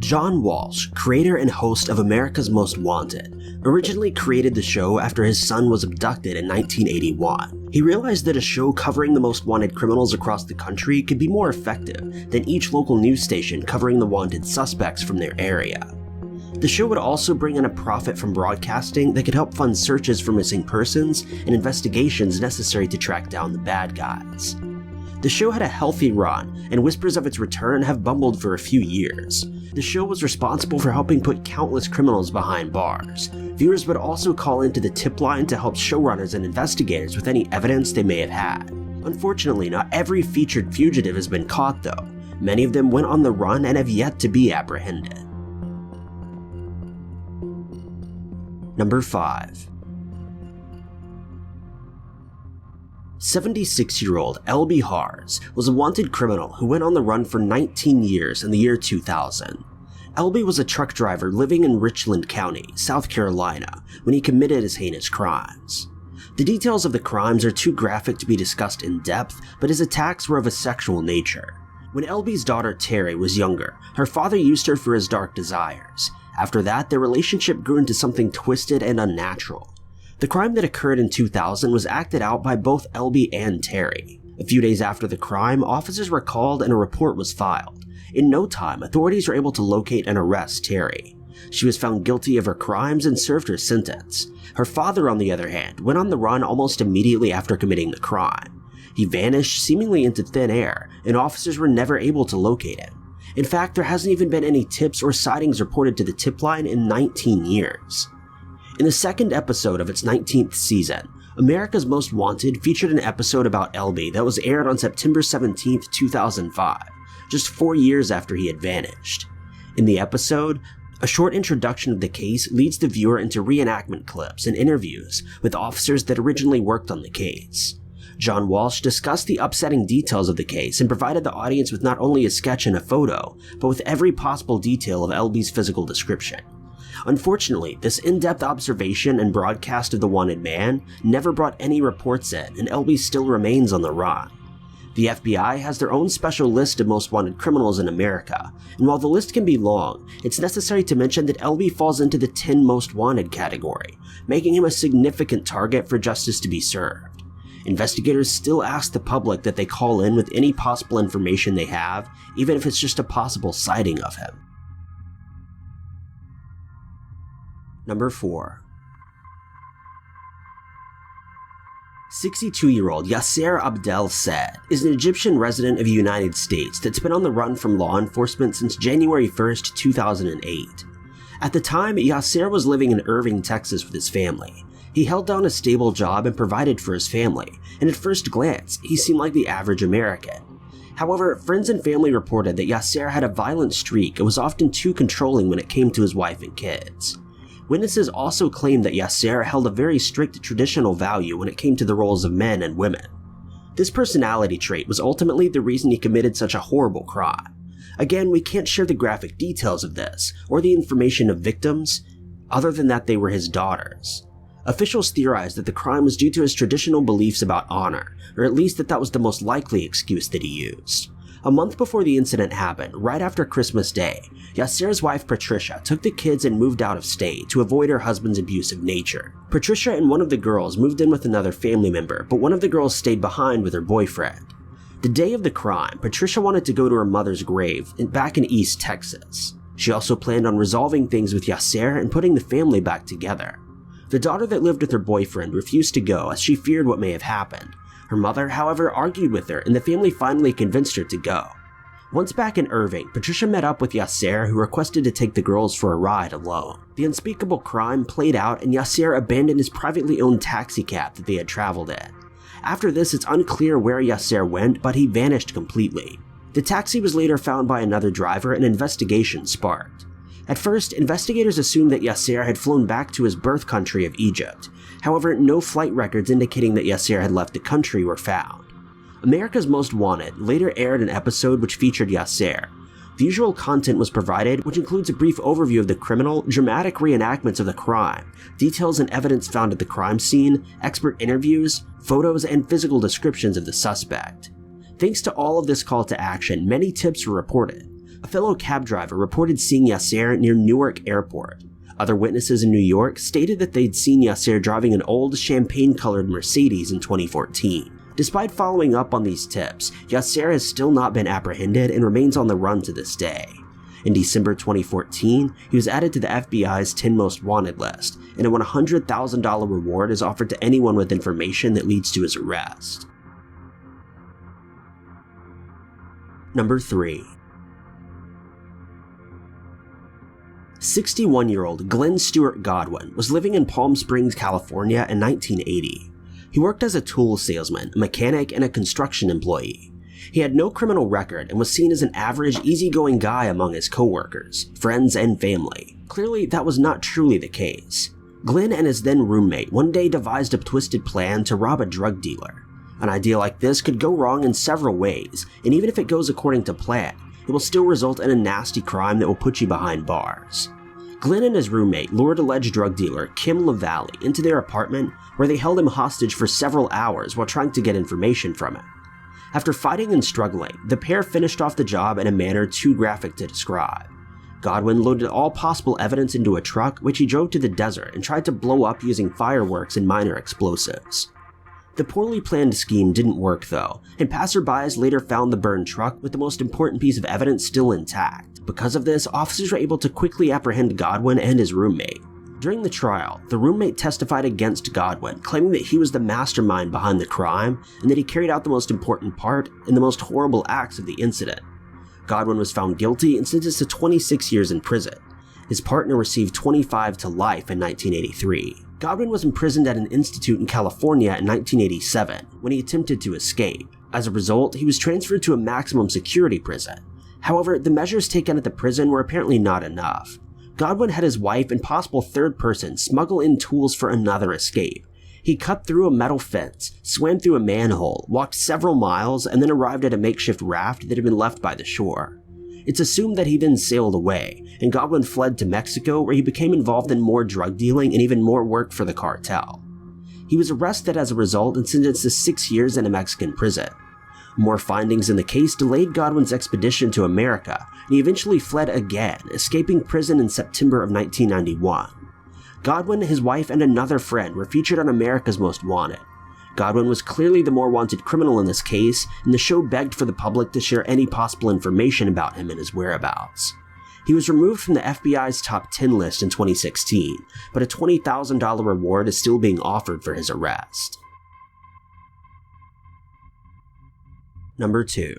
John Walsh, creator and host of America's Most Wanted, originally created the show after his son was abducted in 1981. He realized that a show covering the most wanted criminals across the country could be more effective than each local news station covering the wanted suspects from their area. The show would also bring in a profit from broadcasting that could help fund searches for missing persons and investigations necessary to track down the bad guys. The show had a healthy run, and whispers of its return have bumbled for a few years. The show was responsible for helping put countless criminals behind bars. Viewers would also call into the tip line to help showrunners and investigators with any evidence they may have had. Unfortunately, not every featured fugitive has been caught though. Many of them went on the run and have yet to be apprehended. Number 5. 76-year-old Elby Hart was a wanted criminal who went on the run for 19 years in the year 2000. Elby was a truck driver living in Richland County, South Carolina, when he committed his heinous crimes. The details of the crimes are too graphic to be discussed in depth, but his attacks were of a sexual nature. When Elby's daughter Terry was younger, her father used her for his dark desires. After that, their relationship grew into something twisted and unnatural. The crime that occurred in 2000 was acted out by both Elby and Terry. A few days after the crime, officers were called and a report was filed. In no time, authorities were able to locate and arrest Terry. She was found guilty of her crimes and served her sentence. Her father, on the other hand, went on the run almost immediately after committing the crime. He vanished seemingly into thin air, and officers were never able to locate him. In fact, there hasn't even been any tips or sightings reported to the tip line in 19 years. In the second episode of its 19th season, America's Most Wanted featured an episode about Elby that was aired on September 17, 2005, just 4 years after he had vanished. In the episode, a short introduction of the case leads the viewer into reenactment clips and interviews with officers that originally worked on the case. John Walsh discussed the upsetting details of the case and provided the audience with not only a sketch and a photo, but with every possible detail of Elby's physical description. Unfortunately, this in-depth observation and broadcast of the wanted man never brought any reports in, and Elby still remains on the run. The FBI has their own special list of most wanted criminals in America, and while the list can be long, it's necessary to mention that Elby falls into the 10 most wanted category, making him a significant target for justice to be served. Investigators still ask the public that they call in with any possible information they have, even if it's just a possible sighting of him. Number 4. 62-year-old Yasser Abdel Said is an Egyptian resident of the United States that's been on the run from law enforcement since January 1, 2008. At the time, Yasser was living in Irving, Texas with his family. He held down a stable job and provided for his family, and at first glance, he seemed like the average American. However, friends and family reported that Yasser had a violent streak and was often too controlling when it came to his wife and kids. Witnesses also claimed that Yasser held a very strict traditional value when it came to the roles of men and women. This personality trait was ultimately the reason he committed such a horrible crime. Again, we can't share the graphic details of this, or the information of victims, other than that they were his daughters. Officials theorized that the crime was due to his traditional beliefs about honor, or at least that was the most likely excuse that he used. A month before the incident happened, right after Christmas Day, Yasser's wife Patricia took the kids and moved out of state to avoid her husband's abusive nature. Patricia and one of the girls moved in with another family member, but one of the girls stayed behind with her boyfriend. The day of the crime, Patricia wanted to go to her mother's grave back in East Texas. She also planned on resolving things with Yasser and putting the family back together. The daughter that lived with her boyfriend refused to go as she feared what may have happened. Her mother, however, argued with her and the family finally convinced her to go. Once back in Irving, Patricia met up with Yasser, who requested to take the girls for a ride alone. The unspeakable crime played out and Yasser abandoned his privately owned taxi cab that they had traveled in. After this, it's unclear where Yasser went, but he vanished completely. The taxi was later found by another driver and an investigation sparked. At first, investigators assumed that Yasser had flown back to his birth country of Egypt. However, no flight records indicating that Yasser had left the country were found. America's Most Wanted later aired an episode which featured Yasser. The usual content was provided, which includes a brief overview of the criminal, dramatic reenactments of the crime, details and evidence found at the crime scene, expert interviews, photos, and physical descriptions of the suspect. Thanks to all of this call to action, many tips were reported. A fellow cab driver reported seeing Yasser near Newark Airport. Other witnesses in New York stated that they'd seen Yasser driving an old champagne-colored Mercedes in 2014. Despite following up on these tips, Yasser has still not been apprehended and remains on the run to this day. In December 2014, he was added to the FBI's 10 Most Wanted list, and a $100,000 reward is offered to anyone with information that leads to his arrest. Number 3. 61-year-old Glen Stewart Godwin was living in Palm Springs, California in 1980. He worked as a tool salesman, a mechanic, and a construction employee. He had no criminal record and was seen as an average, easygoing guy among his coworkers, friends, and family. Clearly, that was not truly the case. Glen and his then roommate one day devised a twisted plan to rob a drug dealer. An idea like this could go wrong in several ways, and even if it goes according to plan, it will still result in a nasty crime that will put you behind bars. Glen and his roommate lured alleged drug dealer Kim LaValle into their apartment, where they held him hostage for several hours while trying to get information from him. After fighting and struggling, the pair finished off the job in a manner too graphic to describe. Godwin loaded all possible evidence into a truck, which he drove to the desert and tried to blow up using fireworks and minor explosives. The poorly planned scheme didn't work though, and passerbys later found the burned truck with the most important piece of evidence still intact. Because of this, officers were able to quickly apprehend Godwin and his roommate. During the trial, the roommate testified against Godwin, claiming that he was the mastermind behind the crime and that he carried out the most important part and the most horrible acts of the incident. Godwin was found guilty and sentenced to 26 years in prison. His partner received 25 to life in 1983. Godwin was imprisoned at an institute in California in 1987 when he attempted to escape. As a result, he was transferred to a maximum security prison. However, the measures taken at the prison were apparently not enough. Godwin had his wife and possible third person smuggle in tools for another escape. He cut through a metal fence, swam through a manhole, walked several miles, and then arrived at a makeshift raft that had been left by the shore. It's assumed that he then sailed away, and Godwin fled to Mexico, where he became involved in more drug dealing and even more work for the cartel. He was arrested as a result and sentenced to 6 years in a Mexican prison. More findings in the case delayed Godwin's expedition to America, and he eventually fled again, escaping prison in September of 1991. Godwin, his wife, and another friend were featured on America's Most Wanted. Godwin was clearly the more wanted criminal in this case, and the show begged for the public to share any possible information about him and his whereabouts. He was removed from the FBI's top 10 list in 2016, but a $20,000 reward is still being offered for his arrest. Number 2.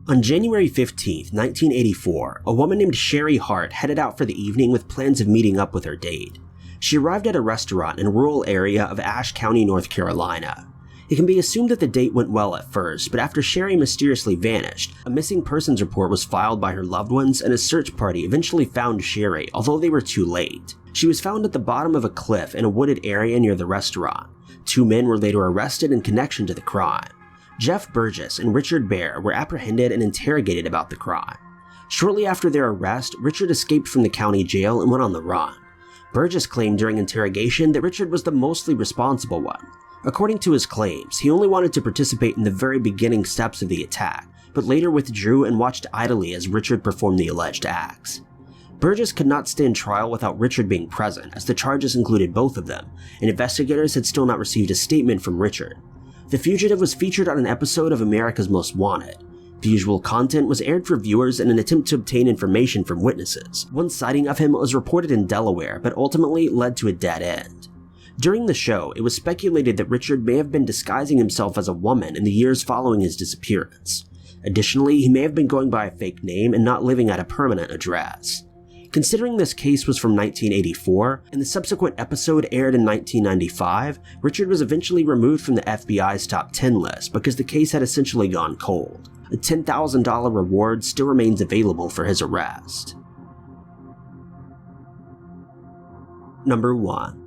On January 15, 1984, a woman named Sherry Hart headed out for the evening with plans of meeting up with her date. She arrived at a restaurant in a rural area of Ashe County, North Carolina. It can be assumed that the date went well at first, but after Sherry mysteriously vanished, a missing persons report was filed by her loved ones and a search party eventually found Sherry, although they were too late. She was found at the bottom of a cliff in a wooded area near the restaurant. 2 men were later arrested in connection to the crime. Jeff Burgess and Richard Bear were apprehended and interrogated about the crime. Shortly after their arrest, Richard escaped from the county jail and went on the run. Burgess claimed during interrogation that Richard was the mostly responsible one. According to his claims, he only wanted to participate in the very beginning steps of the attack, but later withdrew and watched idly as Richard performed the alleged acts. Burgess could not stand trial without Richard being present, as the charges included both of them, and investigators had still not received a statement from Richard. The fugitive was featured on an episode of America's Most Wanted. The usual content was aired for viewers in an attempt to obtain information from witnesses. One sighting of him was reported in Delaware, but ultimately led to a dead end. During the show, it was speculated that Richard may have been disguising himself as a woman in the years following his disappearance. Additionally, he may have been going by a fake name and not living at a permanent address. Considering this case was from 1984, and the subsequent episode aired in 1995, Richard was eventually removed from the FBI's top 10 list because the case had essentially gone cold. A $10,000 reward still remains available for his arrest. Number 1.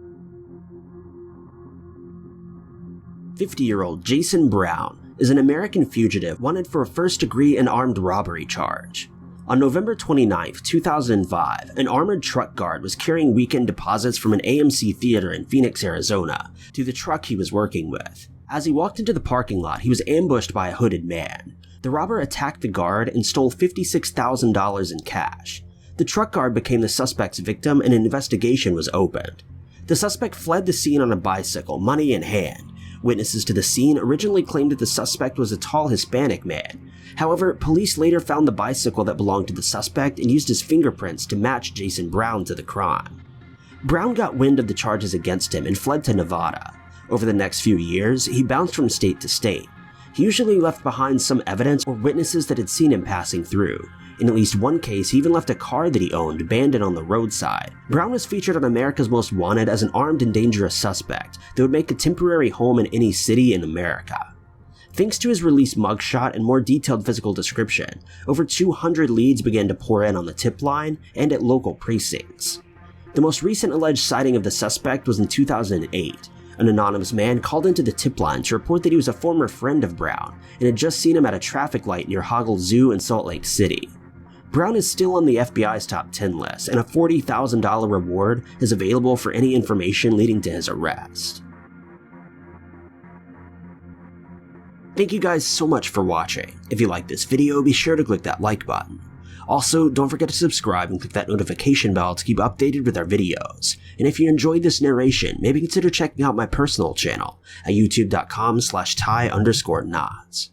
50-year-old Jason Brown is an American fugitive wanted for a first-degree and armed robbery charge. On November 29, 2005, an armored truck guard was carrying weekend deposits from an AMC theater in Phoenix, Arizona, to the truck he was working with. As he walked into the parking lot, he was ambushed by a hooded man. The robber attacked the guard and stole $56,000 in cash. The truck guard became the suspect's victim and an investigation was opened. The suspect fled the scene on a bicycle, money in hand. Witnesses to the scene originally claimed that the suspect was a tall Hispanic man. However, police later found the bicycle that belonged to the suspect and used his fingerprints to match Jason Brown to the crime. Brown got wind of the charges against him and fled to Nevada. Over the next few years, he bounced from state to state. He usually left behind some evidence or witnesses that had seen him passing through. In at least one case, he even left a car that he owned abandoned on the roadside. Brown was featured on America's Most Wanted as an armed and dangerous suspect that would make a temporary home in any city in America. Thanks to his released mugshot and more detailed physical description, over 200 leads began to pour in on the tip line and at local precincts. The most recent alleged sighting of the suspect was in 2008. An anonymous man called into the tip line to report that he was a former friend of Brown and had just seen him at a traffic light near Hoggle Zoo in Salt Lake City. Brown is still on the FBI's top 10 list, and a $40,000 reward is available for any information leading to his arrest. Thank you guys so much for watching. If you liked this video, be sure to click that like button. Also, don't forget to subscribe and click that notification bell to keep updated with our videos. And if you enjoyed this narration, maybe consider checking out my personal channel at youtube.com/ty_knots.